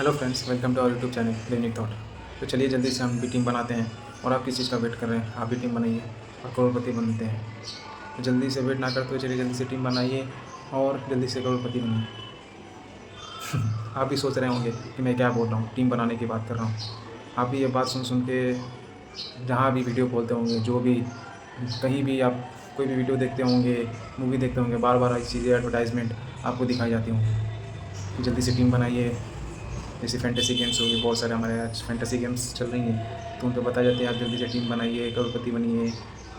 Hello friends, welcome to our YouTube channel unique thought. तो चलिए जल्दी से हम भी टीम बनाते हैं। और आप किस चीज़ का वेट कर रहे हैं? आप भी टीम बनाइए और करोड़पति बनते हैं। तो जल्दी से वेट ना करते हुए चलिए जल्दी से टीम बनाइए और जल्दी से करोड़पति बनिए। आप भी सोच रहे होंगे कि मैं क्या बोल रहा हूँ, टीम बनाने की बात कर रहा हूँ। आप भी ये बात सुन सुन के जहाँ भी वीडियो खोलते होंगे, जो भी कहीं भी आप कोई भी वीडियो देखते होंगे, मूवी देखते होंगे, बार बार ऐसी चीज़ें एडवर्टाइजमेंट आपको दिखाई जाती होंगी कि जल्दी से टीम बनाइए। जैसे फैंटेसी गेम्स होगी, बहुत सारे हमारे आज फैंटेसी गेम्स चल रही हैं, तो उन पर बताया जाते हैं आप जल्दी से टीम बनाइए, करोड़पति बनिए।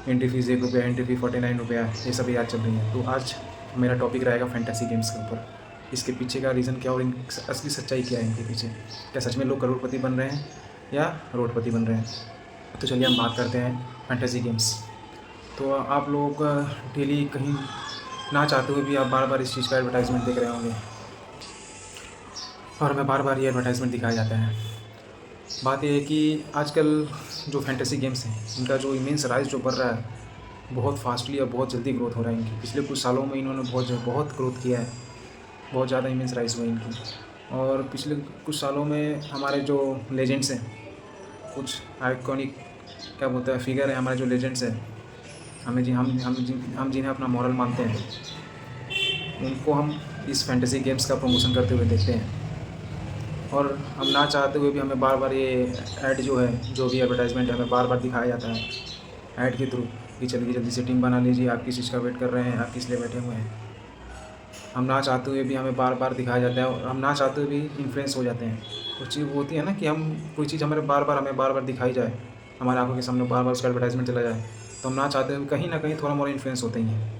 एंट्री फ़ीस ₹1, एंट्री फ़ी 49 रुपया, ये सब याद चल रही हैं। तो आज मेरा टॉपिक रहेगा फैंटेसी गेम्स के ऊपर। इसके पीछे का रीज़न क्या और असली सच्चाई क्या है इनके पीछे। क्या सच में लोग करोड़पति बन रहे हैं या रोडपति बन रहे हैं? तो चलिए हम बात करते हैं फैंटेसी गेम्स। तो आप लोग डेली कहीं ना चाहते हुए भी आप बार बार इस चीज़ का एडवर्टाइजमेंट देख रहे होंगे और हमें बार बार ये एडवर्टाइजमेंट दिखाया जाता है। बात ये है कि आजकल जो फैंटेसी गेम्स हैं, इनका जो इमेंस राइज़ जो बढ़ रहा है, बहुत फास्टली और बहुत जल्दी ग्रोथ हो रहा है इनकी। पिछले कुछ सालों में इन्होंने बहुत ग्रोथ किया है, बहुत ज़्यादा इमेंस राइज़ हुआ है इनकी। और पिछले कुछ सालों में हमारे जो लेजेंड्स हैं, कुछ आइकॉनिक क्या बोलते हैं फिगर हैं, हमारे जो लेजेंड्स हैं, हमें जी हम जिन्हें अपना मॉडल मानते हैं, उनको हम इस फैंटेसी गेम्स का प्रमोशन करते हुए देखते हैं। और हम ना चाहते हुए भी हमें बार बार ये ऐड जो है, जो भी एडवर्टाइजमेंट है, हमें बार बार दिखाया जाता है ऐड के थ्रू कि चलिए जल्दी से टीम बना लीजिए, आप किस चीज़ का वेट कर रहे हैं, आप किस लिए बैठे हुए हैं। हम ना चाहते हुए भी हमें बार बार दिखाया जाता है और हम ना चाहते हुए भी इन्फ्लुएंस हो जाते हैं। कुछ चीज़ वो होती है ना कि हम कोई चीज़ हमें बार बार दिखाई जाए, हमारे आंखों के सामने बार बार उसका एडवर्टाइजमेंट चला जाए, तो हम ना चाहते हुए कहीं ना कहीं थोड़ा मोड़ा इन्फ्लुएंस होते ही हैं।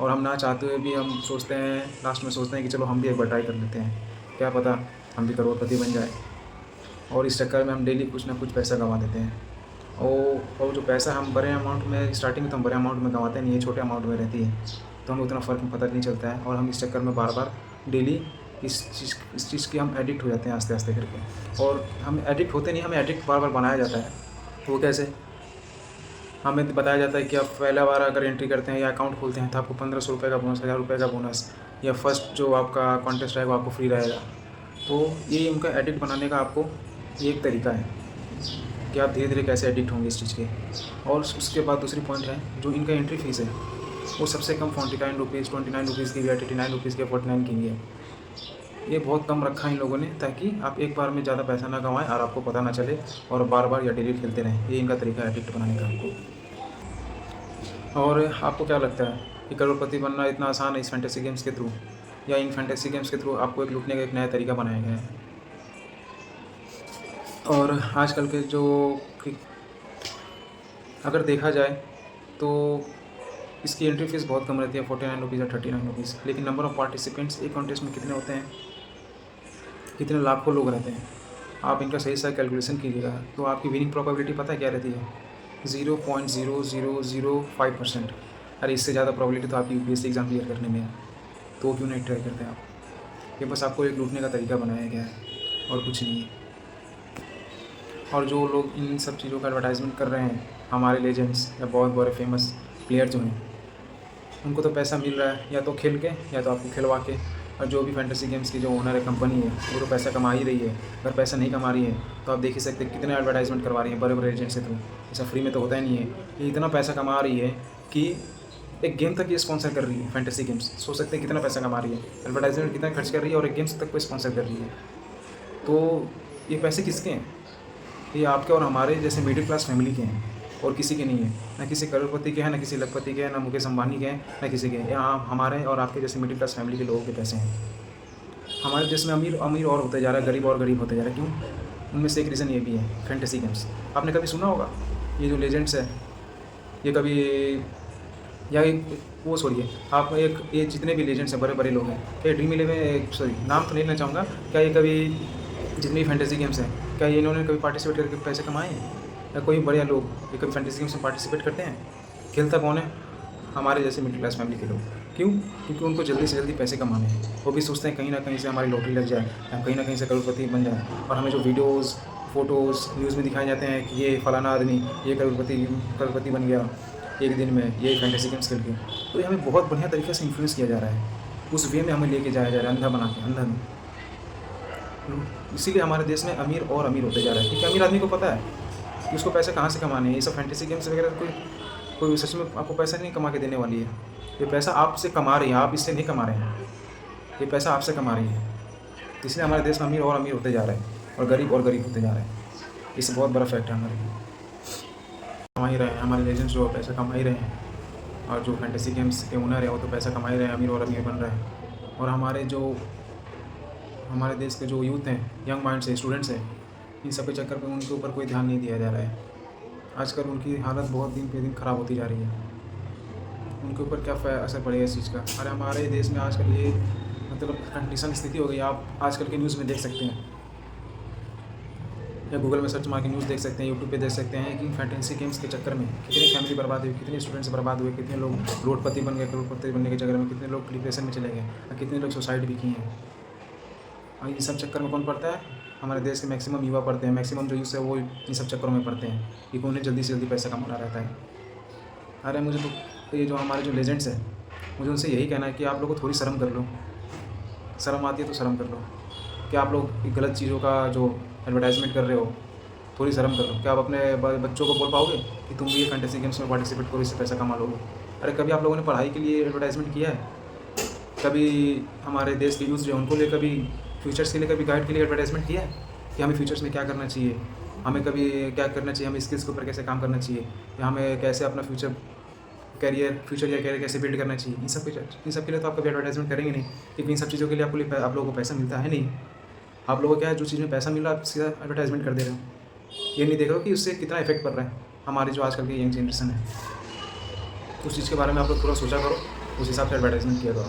और हम ना चाहते हुए भी हम सोचते हैं, लास्ट में सोचते हैं कि चलो हम भी एक बार ट्राई कर लेते हैं, क्या पता हम भी करोड़पति बन जाए। और इस चक्कर में हम डेली कुछ ना कुछ पैसा गंवा देते हैं। और जो पैसा हम बड़े अमाउंट में स्टार्टिंग में तो हम बड़े अमाउंट में गंवाते नहीं है, छोटे अमाउंट में रहती है, तो हमें उतना फ़र्क पता नहीं चलता है। और हम इस चक्कर में बार बार डेली इस चीज़ के हम एडिक्ट हो जाते हैं आस्ते आस्ते करके। और हम एडिक्ट होते नहीं, हमें एडिक्ट बार बार बनाया जाता है। वो कैसे? हमें बताया जाता है कि आप पहला बार अगर एंट्री करते हैं या अकाउंट खोलते हैं तो आपको 1500 रुपये का बोनस, 1000 रुपये का बोनस, या फर्स्ट जो आपका कॉन्टेस्ट रहेगा वो आपको फ्री रहेगा। तो ये उनका एडिक्ट बनाने का आपको ये एक तरीका है कि आप धीरे धीरे कैसे एडिक्ट होंगे इस चीज़ के। और उसके बाद दूसरी पॉइंट है, जो इनका एंट्री फ़ीस है वो सबसे कम 49 रुपीज़, 29 रुपीज़ की भी है, 89 रुपीज़ की, 49 की भी है। ये बहुत कम रखा है इन लोगों ने, ताकि आप एक बार में ज़्यादा पैसा ना कमाएं और आपको पता ना चले और बार बार या डेली खेलते रहें। ये इनका तरीका है एडिक्ट बनाने का आपको। और आपको क्या लगता है कि करोड़पति बनना इतना आसान है इस फैंटेसी गेम्स के थ्रू, या इन फैंटेसी गेम्स के थ्रू आपको एक लूटने का एक नया तरीका बनाया गया है? और आजकल के जो अगर देखा जाए तो इसकी एंट्री फ़ीस बहुत कम रहती है, 49 रुपीज़ या 39 रुपीज़। लेकिन नंबर ऑफ़ पार्टिसिपेंट्स एक कॉन्टेस्ट में कितने होते हैं, कितने लाखों लोग रहते हैं। आप इनका सही से कैलकुलेशन कीजिएगा तो आपकी विनिंग प्रोबेबिलिटी पता है क्या रहती है? 0.0005%। अरे इससे ज़्यादा प्रोबेबिलिटी तो आपकी यूपीएससी एग्ज़ाम क्लियर करने में है, तो क्यों नहीं ट्राई करते आप? ये बस आपको एक लूटने का तरीका बनाया गया है और कुछ नहीं है। और जो लोग इन सब चीज़ों का एडवर्टाइजमेंट कर रहे हैं, हमारे लेजेंड्स या बहुत बड़े फेमस प्लेयर जो हैं, उनको तो पैसा मिल रहा है या तो खेल के या तो आपको खिलवा के। और जो भी फैंटेसी गेम्स की जो ओनर है, कंपनी है, वो तो पैसा कमा ही रही है। अगर पैसा नहीं कमा रही है तो आप देख ही सकते हैं कितने एडवर्टाइजमेंट करवा रही है बड़े बड़े एजेंट से थ्रू। ऐसा फ्री में तो होता ही नहीं है। ये इतना पैसा कमा रही है कि एक गेम तक ये स्पॉन्सर कर रही है। फैंटेसी गेम्स सोच सकते हैं कितना पैसा कमा रही है, एडवर्टाइजमेंट कितना खर्च कर रही है और एक गेम्स तक को स्पॉन्सर कर रही है। तो ये पैसे किसके हैं? ये आपके और हमारे जैसे मिडिल क्लास फैमिली के हैं और किसी के नहीं है। ना किसी करोड़पति के हैं, ना किसी लखपति के हैं, ना मुकेश अंबानी के हैं, ना किसी के हैं। यहाँ हमारे और आपके जैसे मिडिल क्लास फैमिली के लोगों के पैसे हैं। हमारे देश में अमीर अमीर और होते जा रहा है, गरीब और गरीब होते जा रहा है। क्यों? उनमें से एक रीज़न ये भी है, फैंटेसी गेम्स। आपने कभी सुना होगा ये जो लेजेंड्स है, ये कभी या एक वो छोड़िए, आप एक ये जितने भी लेजेंड्स हैं, बड़े बड़े लोग हैं, क्या ड्रीम इलेवन, सॉरी नाम तो नहीं लेना चाहूँगा, क्या ये कभी जितनी भी फैंटेसी गेम्स हैं, क्या ये इन्होंने कभी पार्टिसिपेट करके पैसे कमाए हैं? या कोई बढ़िया लोग ये कभी फैंटेसी गेम्स में पार्टिसिपेट करते हैं? खेलता कौन है? हमारे जैसे मिडिल क्लास फैमिली के लोग। क्यों? क्योंकि उनको जल्दी से जल्दी पैसे कमाने हैं। वो भी सोचते हैं कहीं ना कहीं से हमारी लॉटरी लग जाए, हम कहीं ना कहीं से करोड़पति बन जाए। और हमें जो वीडियोज़, फ़ोटोज़ न्यूज़ में दिखाए जाते हैं कि ये फलाना आदमी ये करोड़पति बन गया एक दिन में, ये फैंटेसी गेम्स खेल के, तो ये हमें बहुत बढ़िया तरीके से इन्फ्लुएंस किया जा रहा है। उस वे में हमें लेके जाया जा रहा है, अंधा बना के, अंधा नहीं। इसीलिए हमारे देश में अमीर और अमीर होते जा रहा है, क्योंकि अमीर आदमी को पता है कि उसको पैसे कहाँ से कमाने हैं। ये सब फैंटेसी गेम्स वगैरह कोई कोई सच में आपको पैसा नहीं कमा के देने वाली है। ये पैसा आपसे कमा रही है, आप इससे नहीं कमा रहे हैं। ये पैसा आपसे कमा रही है। इसलिए हमारे देश में अमीर और अमीर होते जा रहे हैं और गरीब होते जा रहे हैं। इससे बहुत बड़ा फैक्ट है हमारे लिए। कमा ही रहे हैं हमारे लेजेंड्स, जो पैसा कमा ही रहे हैं, और जो फैंटेसी गेम्स के ओनर है वो तो पैसा कमा ही रहे हैं, अमीर और अमीर बन रहे हैं। और हमारे देश के जो यूथ हैं, यंग माइंड्स हैं, स्टूडेंट्स हैं, इन सब के चक्कर में उनके ऊपर कोई ध्यान नहीं दिया जा रहा है। आजकल उनकी हालत बहुत दिन पे दिन ख़राब होती जा रही है। उनके ऊपर क्या असर पड़ेगा इस चीज़ का। अरे हमारे देश में आजकल ये मतलब कंडीशन स्थिति हो गई, आप आजकल के न्यूज़ में देख सकते हैं, या गूगल में सर्च मार के न्यूज़ देख सकते हैं, यूट्यूब पे देख सकते हैं कि फैंटेसी गेम्स के चक्कर में कितनी फैमिली बर्बाद हुई, कितने स्टूडेंट्स बर्बाद हुए, कितने लोग करोड़पति बन गए, करोड़पति बनने के चक्कर में कितने लोग डिप्रेशन में चले गए, और कितने लोग सुसाइड भी किए हैं। और इन सब चक्कर में कौन पड़ता है? हमारे देश के मैक्सिमम युवा पढ़ते हैं, मैक्सिमम जो यूथ है वो इन सब चक्करों में पड़ते हैं, क्योंकि उन्हें जल्दी से जल्दी पैसा कमाना रहता है। अरे मुझे तो ये जो हमारे जो लेजेंड्स हैं, मुझे उनसे यही कहना है कि आप लोग को थोड़ी शर्म कर लो। शर्म आती है तो शर्म कर लो। क्या आप लोग गलत चीज़ों का जो एडवर्टाइजमेंट कर रहे हो, थोड़ी शर्म कर लो। क्या आप अपने बच्चों को बोल पाओगे कि तुम भी ये फैंटेसी गेम्स में पार्टिसिपेट करो, इससे पैसा कमा लोगे? अरे कभी आप लोगों ने पढ़ाई के लिए एडवर्टाइजमेंट किया है? कभी हमारे देश के यूथ जो है उनको लिए कभी फ्यूचर्स के लिए, कभी गाइड के लिए एडवर्टाइजमेंट किया है कि हमें फ्यूचर्स में क्या करना चाहिए, हमें कभी क्या करना चाहिए, हमें स्किल्स के ऊपर कैसे काम करना चाहिए, या हमें कैसे अपना फ्यूचर या कैरियर कैसे बिल्ड करना चाहिए? इन सब के लिए तो आप कभी एडवर्टाइजमेंट करेंगे नहीं, क्योंकि इन सब चीज़ों के लिए आप लोगों को पैसा मिलता है नहीं। आप लोगों को क्या है, जो चीज़ में पैसा मिल रहा है आप सीधा एडवर्टाइजमेंट कर दे रहे हो। ये नहीं देख रहे हो कि उससे कितना इफेक्ट पड़ रहा है हमारी जो आजकल की यंग जनरेशन है। उस चीज़ के बारे में आप लोग थोड़ा सोचा करो, उस हिसाब से एडवर्टाइजमेंट किया करो।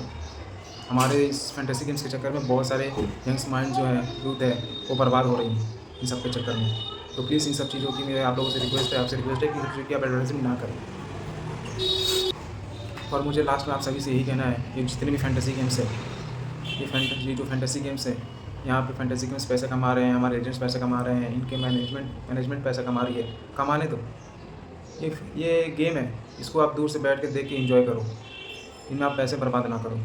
हमारे इस फैंटेसी गेम्स के चक्कर में बहुत सारे यंग्स माइंड जो है, यूथ है, वो बर्बाद हो रही हैं इन सब के चक्कर में। तो प्लीज़ इन सब चीज़ों की मेरे आप लोगों से रिक्वेस्ट है, आपसे रिक्वेस्ट है कि इन सब चीज़ों की आप एडवर्टाइजमेंट ना करें। और मुझे लास्ट में आप सभी से यही कहना है, ये जितने भी फैंटेसी गेम्स है, ये जो फैंटेसी गेम्स है, यहाँ पे फैंटेसी गेम्स पैसा कमा रहे हैं, हमारे एजेंट्स पैसा कमा रहे हैं, इनके मैनेजमेंट पैसा कमा रही है। कमाने दो, ये गेम है, इसको आप दूर से बैठ के देख के एंजॉय करो। इनमें आप पैसे बर्बाद ना करो।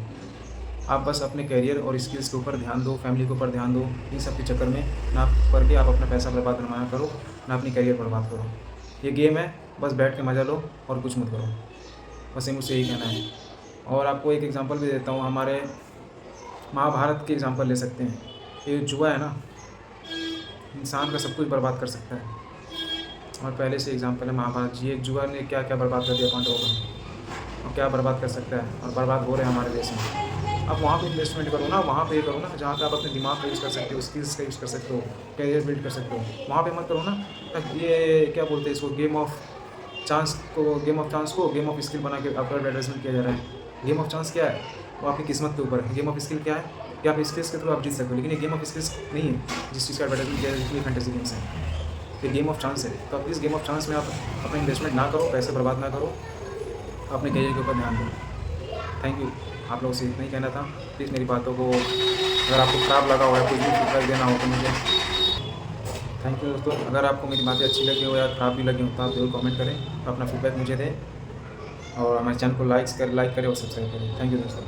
आप बस अपने करियर और स्किल्स के ऊपर ध्यान दो, फैमिली के ऊपर ध्यान दो। इन सब के चक्कर में ना करके आप अपना पैसा बर्बाद ना करो, ना अपनी करियर बर्बाद करो। ये गेम है, बस बैठ के मज़ा लो और कुछ मत करो। बस ये मुझसे यही कहना है। और आपको एक एग्जांपल भी देता हूँ, हमारे महाभारत के एग्जांपल ले सकते हैं। ये जुआ है ना, इंसान का सब कुछ बर्बाद कर सकता है। और पहले से एग्जांपल है महाभारत जी, एक जुआ ने क्या क्या बर्बाद कर दिया पांडवों का, और क्या बर्बाद कर सकता है, और बर्बाद हो रहे हैं हमारे देश में। आप वहाँ पे इन्वेस्टमेंट करो ना, वहाँ पे करो ना जहाँ पे आप अपने दिमाग का यूज़ कर सकते हो, स्किल्स का यूज़ कर सकते हो, करियर बिल्ड कर सकते हो। वहाँ पे मत करो ना ये क्या बोलते हैं इसको, गेम ऑफ चांस को गेम ऑफ स्किल बना के आपका एडवर्टाइजमेंट किया जा रहा है। गेम ऑफ चांस क्या है? वो आपकी किस्मत के ऊपर है। गेम ऑफ स्किल क्या है कि आप स्किल्स के थ्रू आप जीत सकते हो, लेकिन ये गेम ऑफ स्किल्स नहीं है जिस चीज़ का एडवर्टाइजमेंट किया जाए, ये फैंटेसी गेम्स है। ये गेम ऑफ चांस है। तो आप इस गेम ऑफ चांस में आप अपना इन्वेस्टमेंट ना करो, पैसे बर्बाद ना करो, अपने करियर के ऊपर ध्यान दो। Thank you. आप लोगों से इतना ही कहना था। प्लीज़ मेरी बातों को, अगर आपको ख़राब लगा हो या कुछ भी फीडबैक देना हो तो मुझे थैंक यू दोस्तों। अगर आपको मेरी बातें अच्छी लगी हो या ख़राब भी लगी हो तो आप ज़रूर कमेंट करें, अपना फीडबैक मुझे दें, और हमारे चैनल को लाइक करें और सब्सक्राइब करें। थैंक यू दोस्तों।